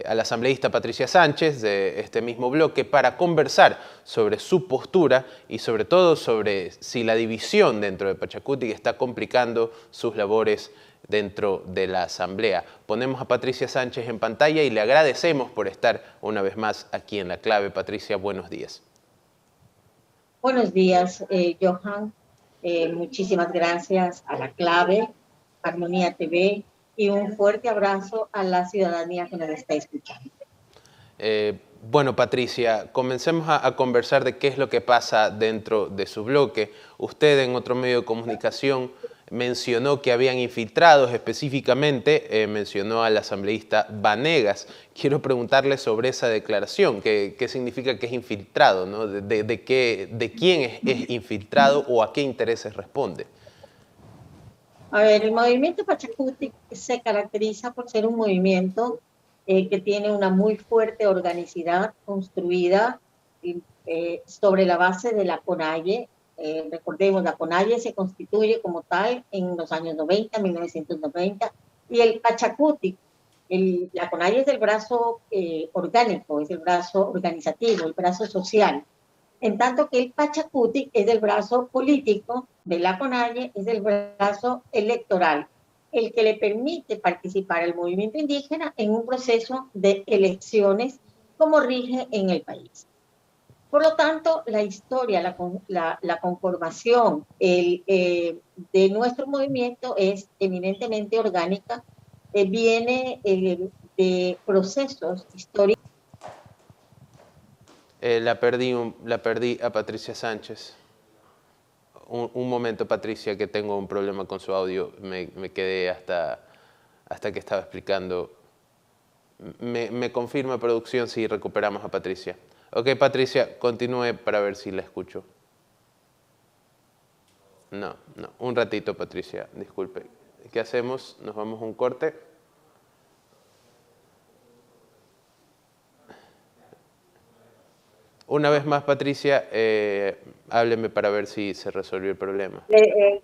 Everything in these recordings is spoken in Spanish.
a la asambleísta Patricia Sánchez de este mismo bloque para conversar sobre su postura y sobre todo sobre si la división dentro de Pachacutic está complicando sus labores dentro de la asamblea. Ponemos a Patricia Sánchez en pantalla y le agradecemos por estar una vez más aquí en La Clave. Patricia, buenos días. Buenos días, Johan. Muchísimas gracias a La Clave, Armonía TV, y un fuerte abrazo a la ciudadanía que nos está escuchando. Bueno, Patricia, comencemos a conversar de qué es lo que pasa dentro de su bloque. Usted en otro medio de comunicación mencionó que habían infiltrados, específicamente mencionó al asambleísta Vanegas. Quiero preguntarle sobre esa declaración, qué significa que es infiltrado, ¿no? ¿De quién es infiltrado o a qué intereses responde? A ver, el movimiento Pachacutic se caracteriza por ser un movimiento que tiene una muy fuerte organicidad construida sobre la base de la CONAIE. Recordemos, la CONAIE se constituye como tal en los años 90, 1990, y el Pachacutic, la CONAIE es el brazo orgánico, es el brazo organizativo, el brazo social. En tanto que el Pachacutic es el brazo político de la CONAIE, es el brazo electoral, el que le permite participar al movimiento indígena en un proceso de elecciones como rige en el país. Por lo tanto, la historia, la conformación de nuestro movimiento es eminentemente orgánica, viene de procesos históricos. La perdí a Patricia Sánchez. Un momento, Patricia, que tengo un problema con su audio. Me quedé hasta que estaba explicando. Me confirma producción si recuperamos a Patricia. Ok, Patricia, continúe para ver si la escucho. No. Un ratito, Patricia, disculpe. ¿Qué hacemos? ¿Nos vamos a un corte? Una vez más, Patricia, hábleme para ver si se resolvió el problema.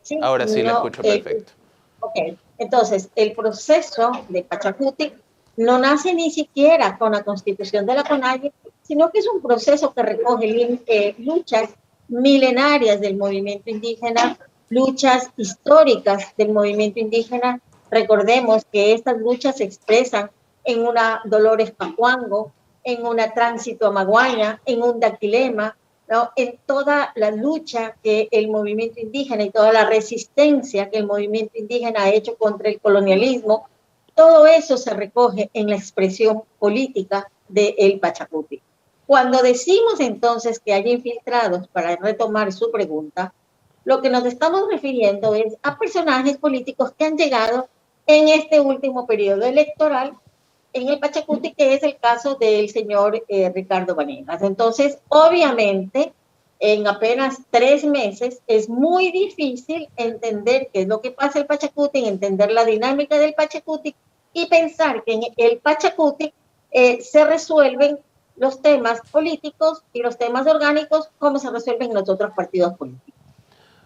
Sí, ahora sí la escucho perfecto. Ok, entonces el proceso de Pachacutic no nace ni siquiera con la constitución de la CONAIE, sino que es un proceso que recoge luchas milenarias del movimiento indígena, luchas históricas del movimiento indígena. Recordemos que estas luchas se expresan en una Dolores Pacuango, en una Tránsito Amaguaña, en un Daquilema, ¿no? En toda la lucha que el movimiento indígena y toda la resistencia que el movimiento indígena ha hecho contra el colonialismo, todo eso se recoge en la expresión política del Pachacutic. Cuando decimos entonces que hay infiltrados, para retomar su pregunta, lo que nos estamos refiriendo es a personajes políticos que han llegado en este último periodo electoral en el Pachacutic, que es el caso del señor Ricardo Vanegas. Entonces, obviamente, en apenas 3 meses es muy difícil entender qué es lo que pasa en el Pachacutic, entender la dinámica del Pachacutic y pensar que en el Pachacutic se resuelven los temas políticos y los temas orgánicos como se resuelven en los otros partidos políticos.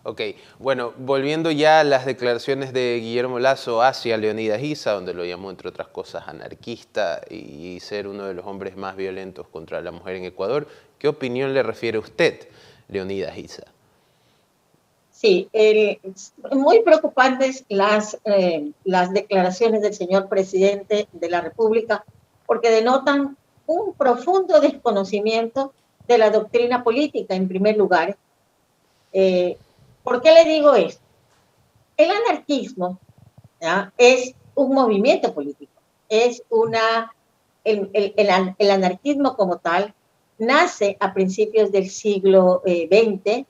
Ok, bueno, volviendo ya a las declaraciones de Guillermo Lasso hacia Leonidas Issa, donde lo llamó, entre otras cosas, anarquista y ser uno de los hombres más violentos contra la mujer en Ecuador, ¿qué opinión le refiere usted, Leonidas Issa? Sí, muy preocupantes las declaraciones del señor presidente de la República, porque denotan un profundo desconocimiento de la doctrina política, en primer lugar. ¿Por qué le digo esto? El anarquismo, ¿ya?, es un movimiento político, el anarquismo como tal nace a principios del siglo XX.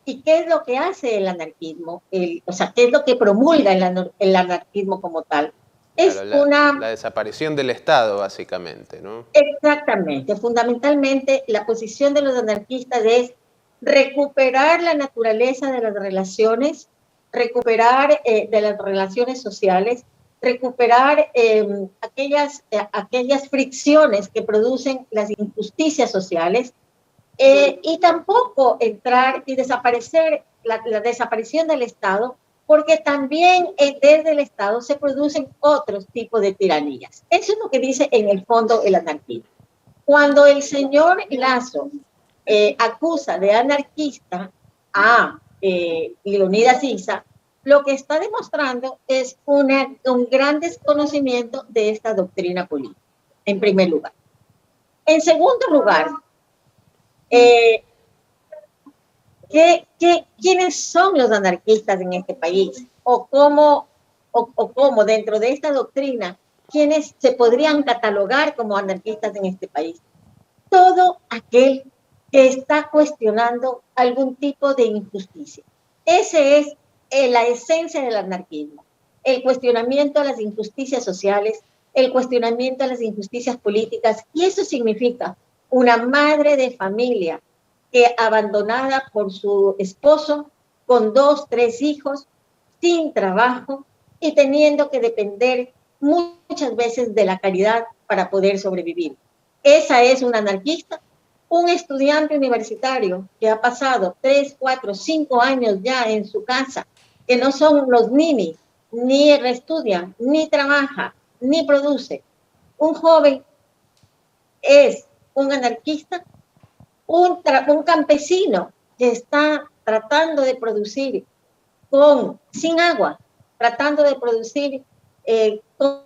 ¿Y qué es lo que hace el anarquismo? O sea, ¿qué es lo que promulga el anarquismo como tal? Es claro, la desaparición del Estado, básicamente, ¿no? Exactamente. Fundamentalmente, la posición de los anarquistas es recuperar la naturaleza de las relaciones, recuperar de las relaciones sociales, recuperar aquellas fricciones que producen las injusticias sociales, y tampoco entrar y desaparecer la desaparición del Estado porque también desde el Estado se producen otros tipos de tiranías. Eso es lo que dice en el fondo el anarquismo. Cuando el señor Lazo acusa de anarquista a Leonidas Issa, lo que está demostrando es un gran desconocimiento de esta doctrina política, en primer lugar. En segundo lugar, ¿quiénes son los anarquistas en este país? O cómo dentro de esta doctrina, ¿quiénes se podrían catalogar como anarquistas en este país? Todo aquel que está cuestionando algún tipo de injusticia. Ese es la esencia del anarquismo, el cuestionamiento a las injusticias sociales, el cuestionamiento a las injusticias políticas, y eso significa una madre de familia que abandonada por su esposo, con 2, 3 hijos, sin trabajo y teniendo que depender muchas veces de la caridad para poder sobrevivir. Esa es una anarquista. Un estudiante universitario que ha pasado 3, 4, 5 años ya en su casa, que no son los ninis, ni reestudia, ni trabaja, ni produce. Un joven es un anarquista. Un campesino que está tratando de producir sin agua, tratando de producir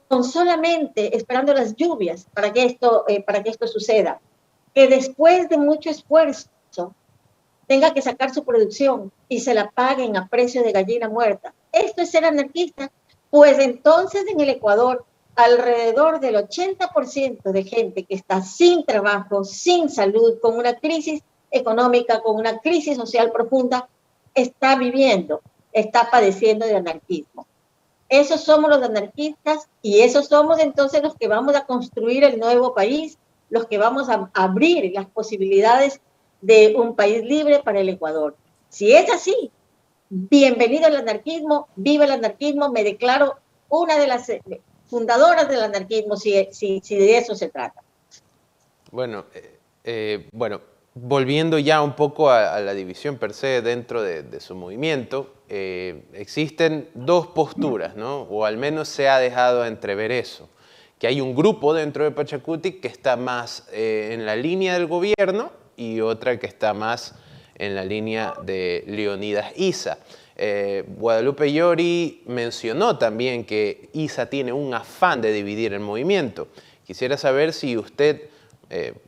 con solamente esperando las lluvias para que esto suceda, que después de mucho esfuerzo tenga que sacar su producción y se la paguen a precio de gallina muerta. ¿Esto es ser anarquista? Pues entonces en el Ecuador alrededor del 80% de gente que está sin trabajo, sin salud, con una crisis económica, con una crisis social profunda, está padeciendo de anarquismo. Esos somos los anarquistas y esos somos entonces los que vamos a construir el nuevo país, los que vamos a abrir las posibilidades de un país libre para el Ecuador. Si es así, bienvenido al anarquismo, viva el anarquismo, me declaro una de las fundadoras del anarquismo, si de eso se trata. Bueno, volviendo ya un poco a la división per se dentro de su movimiento, existen dos posturas, ¿no? O al menos se ha dejado entrever eso, que hay un grupo dentro de Pachacutic que está más en la línea del gobierno y otra que está más en la línea de Leonidas Issa. Guadalupe Llori mencionó también que Issa tiene un afán de dividir el movimiento. Quisiera saber si usted,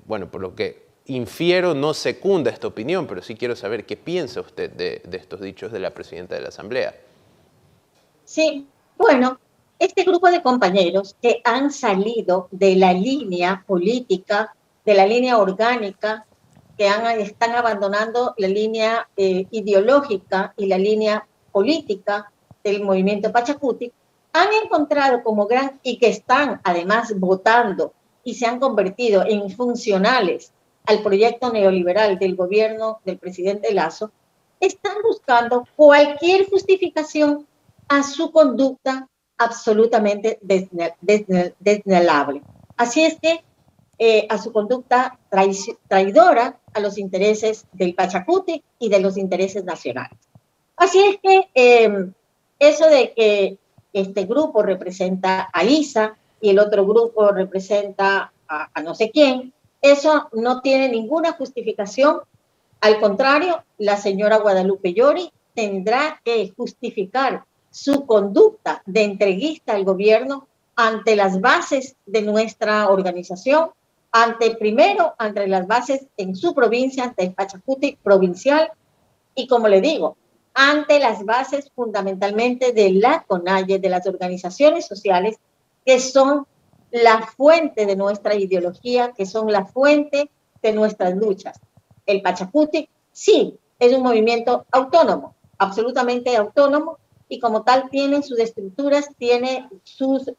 por lo que infiero, no secunda esta opinión, pero sí quiero saber qué piensa usted de estos dichos de la presidenta de la Asamblea. Sí, bueno, este grupo de compañeros que han salido de la línea política, de la línea orgánica, que están abandonando la línea ideológica y la línea política del movimiento Pachacutic, han encontrado y que están además votando y se han convertido en funcionales al proyecto neoliberal del gobierno del presidente Lazo, están buscando cualquier justificación a su conducta absolutamente desnalable. Así es que a su conducta traidora a los intereses del Pachacutic y de los intereses nacionales. Así es que eso de que este grupo representa a Issa y el otro grupo representa a no sé quién, eso no tiene ninguna justificación. Al contrario, la señora Guadalupe Llori tendrá que justificar su conducta de entreguista al gobierno ante las bases de nuestra organización, primero ante las bases en su provincia, ante el Pachacutic provincial, y como le digo, ante las bases fundamentalmente de la CONAIE, de las organizaciones sociales, que son la fuente de nuestra ideología, que son la fuente de nuestras luchas. El Pachacutic, sí, es un movimiento autónomo, absolutamente autónomo, y como tal tiene sus estructuras, tiene sus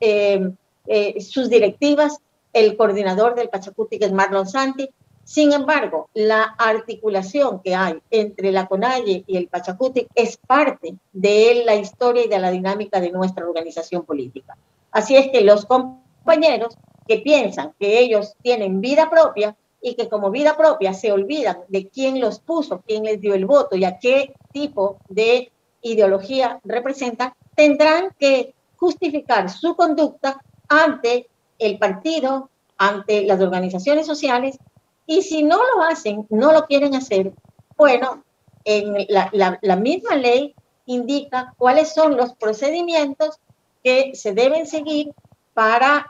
directivas. El coordinador del Pachacutic es Marlon Santi. Sin embargo, la articulación que hay entre la CONAIE y el Pachacutic es parte de la historia y de la dinámica de nuestra organización política. Así es que los compañeros que piensan que ellos tienen vida propia y que como vida propia se olvidan de quién los puso, quién les dio el voto y a qué tipo de ideología representan, tendrán que justificar su conducta ante el partido, ante las organizaciones sociales, y si no lo hacen, no lo quieren hacer, bueno, en la misma ley indica cuáles son los procedimientos que se deben seguir para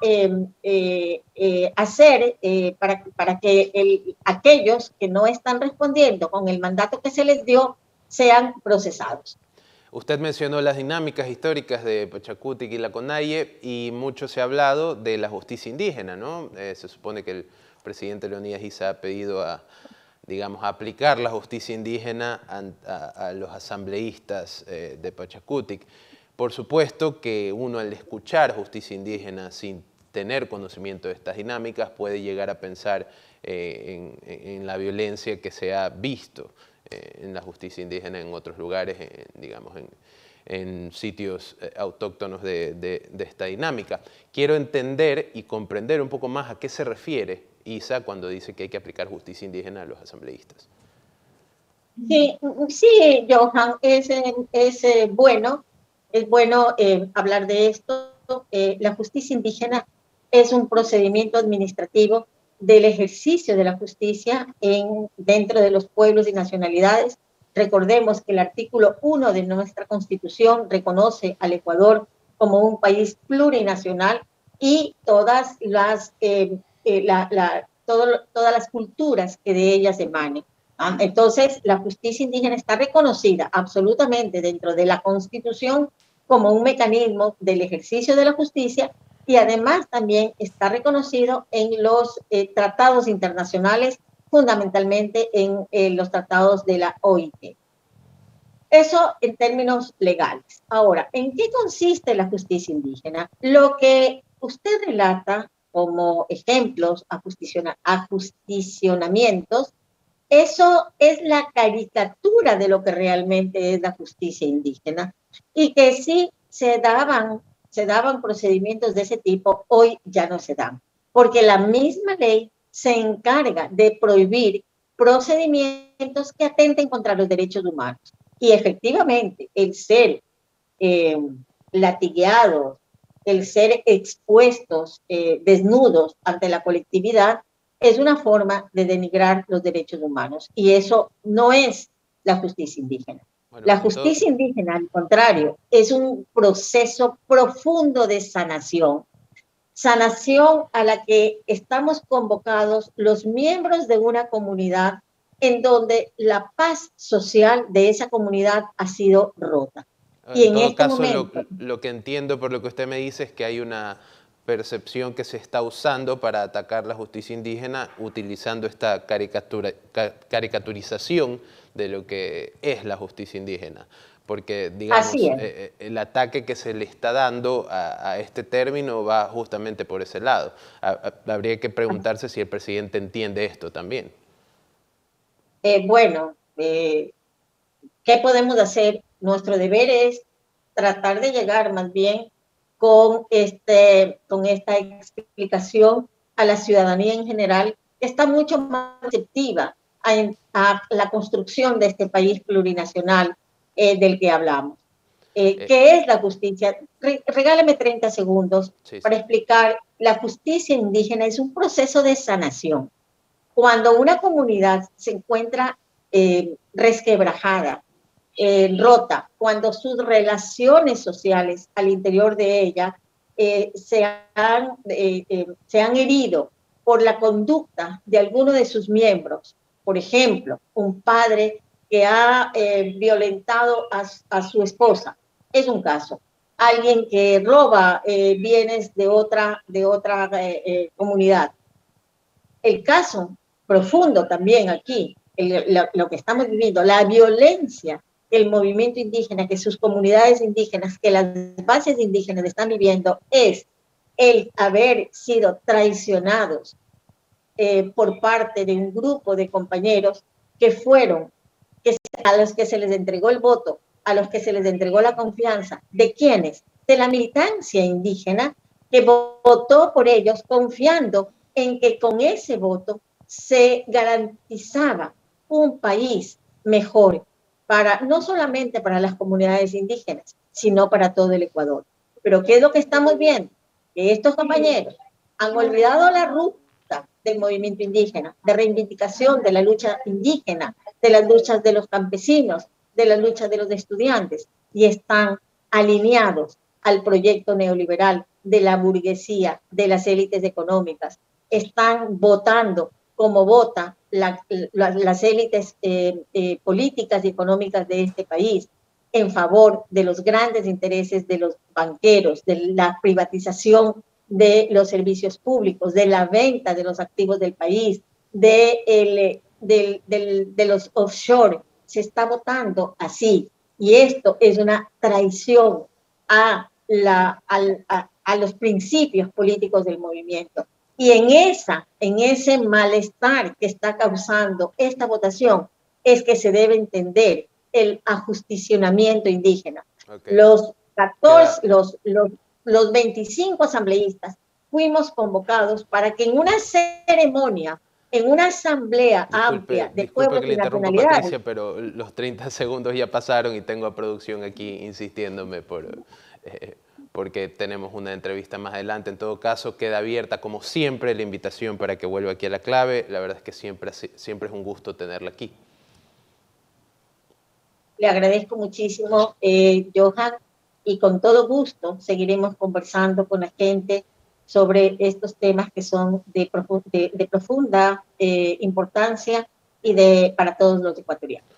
para que aquellos que no están respondiendo con el mandato que se les dio sean procesados. Usted mencionó las dinámicas históricas de Pachacutic y la CONAIE y mucho se ha hablado de la justicia indígena, ¿no? Se supone que el presidente Leonidas Issa ha pedido digamos, a aplicar la justicia indígena a los asambleístas de Pachacutic. Por supuesto que uno al escuchar justicia indígena sin tener conocimiento de estas dinámicas puede llegar a pensar en la violencia que se ha visto en la justicia indígena en otros lugares, digamos, en sitios autóctonos de esta dinámica. Quiero entender y comprender un poco más a qué se refiere Issa cuando dice que hay que aplicar justicia indígena a los asambleístas. Sí, sí, Johan, es bueno hablar de esto. La justicia indígena es un procedimiento administrativo del ejercicio de la justicia dentro de los pueblos y nacionalidades. Recordemos que el artículo 1 de nuestra Constitución reconoce al Ecuador como un país plurinacional y todas las culturas que de ellas emanen. Entonces, la justicia indígena está reconocida absolutamente dentro de la Constitución como un mecanismo del ejercicio de la justicia y además también está reconocido en los tratados internacionales, fundamentalmente en los tratados de la OIT. Eso en términos legales. Ahora, ¿en qué consiste la justicia indígena? Lo que usted relata como ejemplos, ajusticionamientos, eso es la caricatura de lo que realmente es la justicia indígena y que sí se daban procedimientos de ese tipo, hoy ya no se dan, porque la misma ley se encarga de prohibir procedimientos que atenten contra los derechos humanos. Y efectivamente, el ser latigueados, el ser expuestos desnudos ante la colectividad, es una forma de denigrar los derechos humanos. Y eso no es la justicia indígena. Bueno, la justicia indígena, al contrario, es un proceso profundo de sanación. Sanación a la que estamos convocados los miembros de una comunidad en donde la paz social de esa comunidad ha sido rota. Y en todo caso, lo que entiendo por lo que usted me dice es que hay una percepción que se está usando para atacar la justicia indígena utilizando esta caricaturización de lo que es la justicia indígena. Porque, digamos, el ataque que se le está dando a este término va justamente por ese lado. Habría que preguntarse si el presidente entiende esto también. ¿Qué podemos hacer? Nuestro deber es tratar de llegar más bien con esta explicación a la ciudadanía en general, que está mucho más receptiva a la construcción de este país plurinacional del que hablamos. ¿Qué es la justicia? Regálame 30 segundos para explicar. La justicia indígena es un proceso de sanación. Cuando una comunidad se encuentra resquebrajada, rota, cuando sus relaciones sociales al interior de ella se han herido por la conducta de alguno de sus miembros. Por ejemplo, un padre que ha violentado a su esposa, es un caso. Alguien que roba bienes de otra comunidad. El caso profundo también aquí, lo que estamos viviendo, la violencia el movimiento indígena, que sus comunidades indígenas, que las bases indígenas están viviendo, es el haber sido traicionados por parte de un grupo de compañeros a los que se les entregó el voto, a los que se les entregó la confianza. ¿De quiénes? De la militancia indígena que votó por ellos confiando en que con ese voto se garantizaba un país mejor. para, no solamente para las comunidades indígenas, sino para todo el Ecuador. Pero ¿qué es lo que estamos viendo? Que estos compañeros han olvidado la ruta del movimiento indígena, de reivindicación de la lucha indígena, de las luchas de los campesinos, de las luchas de los estudiantes, y están alineados al proyecto neoliberal de la burguesía, de las élites económicas. Están votando como vota las élites políticas y económicas de este país en favor de los grandes intereses de los banqueros, de la privatización de los servicios públicos, de la venta de los activos del país, de los offshore. Se está votando así. Y esto es una traición a los principios políticos del movimiento. Y en ese malestar que está causando esta votación es que se debe entender el ajusticionamiento indígena. Okay. Los 25 asambleístas fuimos convocados para que en una ceremonia, en una asamblea amplia de pueblos y nacionalidades. Patricia, pero los 30 segundos ya pasaron y tengo a producción aquí insistiéndome porque tenemos una entrevista más adelante. En todo caso, queda abierta, como siempre, la invitación para que vuelva aquí a La Clave. La verdad es que siempre es un gusto tenerla aquí. Le agradezco muchísimo, Johan, y con todo gusto seguiremos conversando con la gente sobre estos temas que son de profunda importancia y para todos los ecuatorianos.